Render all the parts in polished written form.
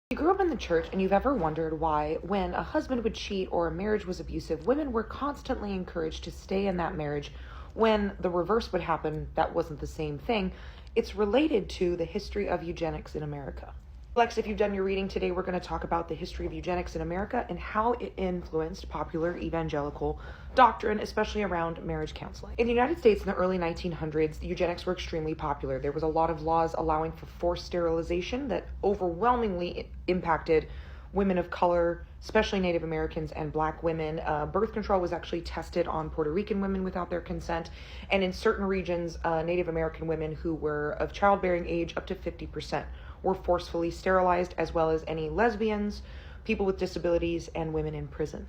You grew up in the church and you've ever wondered why, when a husband would cheat or a marriage was abusive, women were constantly encouraged to stay in that marriage. When the reverse would happen, that wasn't the same thing. It's related to the history of eugenics in America. Lex, if you've done your reading today, we're going to talk about the history of eugenics in America and how it influenced popular evangelical doctrine, especially around marriage counseling. In the United States in the early 1900s, eugenics were extremely popular. There was a lot of laws allowing for forced sterilization that overwhelmingly impacted women of color, especially Native Americans and Black women. Birth control was actually tested on Puerto Rican women without their consent, and in certain regions, Native American women who were of childbearing age, up to 50%, were forcefully sterilized, as well as any lesbians, people with disabilities, and women in prison.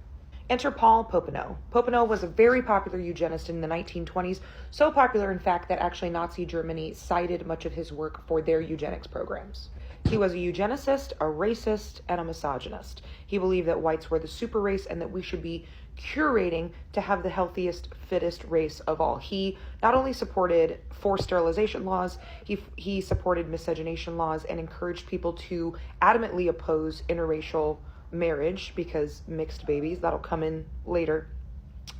Enter Paul Popenoe. Popenoe was a very popular eugenist in the 1920s, so popular, in fact, that actually Nazi Germany cited much of his work for their eugenics programs. He was a eugenicist, a racist, and a misogynist. He believed that whites were the super race and that we should be curating to have the healthiest, fittest race of all. He not only supported forced sterilization laws, he supported miscegenation laws and encouraged people to adamantly oppose interracial marriage because mixed babies, that'll come in later.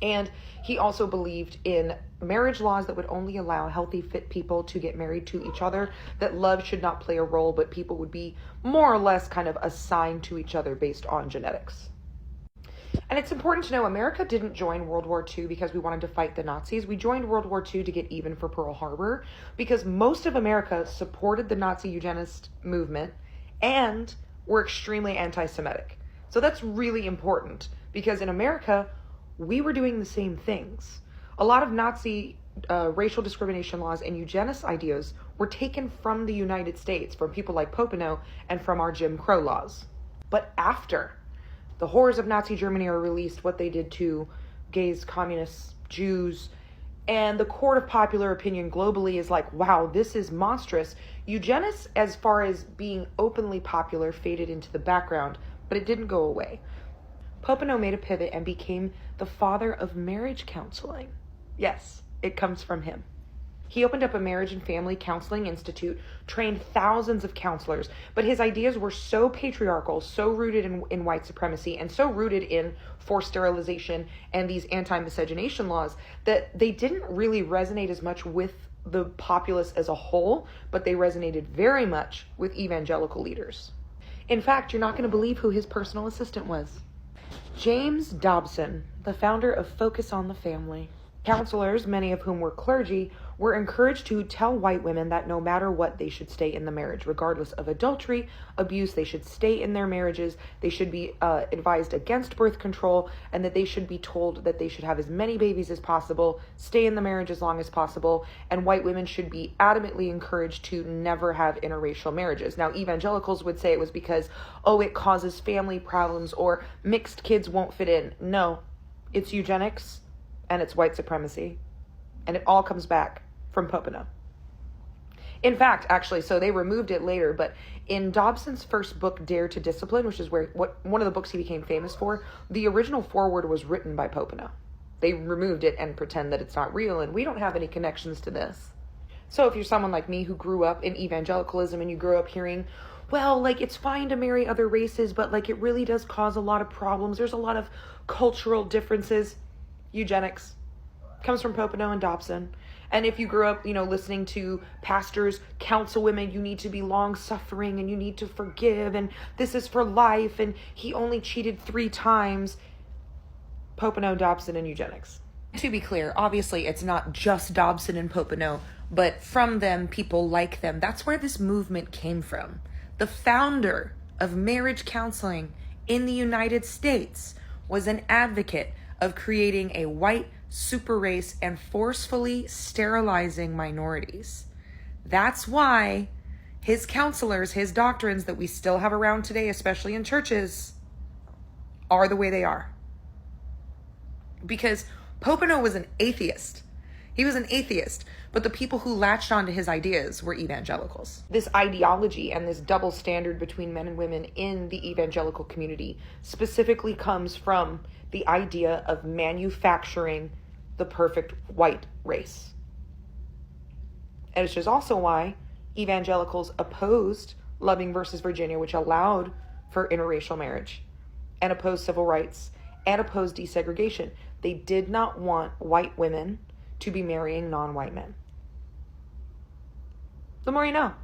And he also believed in marriage laws that would only allow healthy, fit people to get married to each other, that love should not play a role, but people would be more or less kind of assigned to each other based on genetics. And it's important to know America didn't join World War II because we wanted to fight the Nazis. We joined World War II to get even for Pearl Harbor because most of America supported the Nazi eugenist movement and were extremely anti-Semitic. So that's really important because in America, we were doing the same things. A lot of Nazi racial discrimination laws and eugenist ideas were taken from the United States, from people like Popenoe, and from our Jim Crow laws. But after the horrors of Nazi Germany are released, what they did to gays, communists, Jews, and the court of popular opinion globally is like, wow, this is monstrous. Eugenics, as far as being openly popular, faded into the background, but it didn't go away. Popenoe made a pivot and became the father of marriage counseling. Yes, it comes from him. He opened up a marriage and family counseling institute, trained thousands of counselors, but his ideas were so patriarchal, so rooted in white supremacy, and so rooted in forced sterilization and these anti-miscegenation laws that they didn't really resonate as much with the populace as a whole, but they resonated very much with evangelical leaders. In fact, you're not going to believe who his personal assistant was. James Dobson, the founder of Focus on the Family. Counselors, many of whom were clergy, were encouraged to tell white women that no matter what, they should stay in the marriage. Regardless of adultery, abuse, they should stay in their marriages. They should be advised against birth control, and that they should be told that they should have as many babies as possible, stay in the marriage as long as possible, and white women should be adamantly encouraged to never have interracial marriages. Now, evangelicals would say it was because, oh, it causes family problems or mixed kids won't fit in. No, it's eugenics and it's white supremacy, and it all comes back from Popenoe. In fact, actually, so they removed it later, but in Dobson's first book, Dare to Discipline, which is one of the books he became famous for, the original foreword was written by Popenoe. They removed it and pretend that it's not real, and we don't have any connections to this. So if you're someone like me who grew up in evangelicalism and you grew up hearing, well, like, it's fine to marry other races, but like it really does cause a lot of problems. There's a lot of cultural differences. Eugenics comes from Popenoe and Dobson. And if you grew up, listening to pastors counsel women, you need to be long-suffering and you need to forgive and this is for life and he only cheated 3 times. Popenoe, Dobson, and eugenics. To be clear, obviously it's not just Dobson and Popenoe, but from them, people like them. That's where this movement came from. The founder of marriage counseling in the United States was an advocate of creating a white super race and forcefully sterilizing minorities. That's why his counselors, his doctrines that we still have around today, especially in churches, are the way they are. Because Popenoe was an atheist. He was an atheist, but the people who latched onto his ideas were evangelicals. This ideology and this double standard between men and women in the evangelical community specifically comes from the idea of manufacturing the perfect white race. And it's just also why evangelicals opposed Loving versus Virginia, which allowed for interracial marriage and opposed civil rights and opposed desegregation. They did not want white women to be marrying non-white men. The more you know.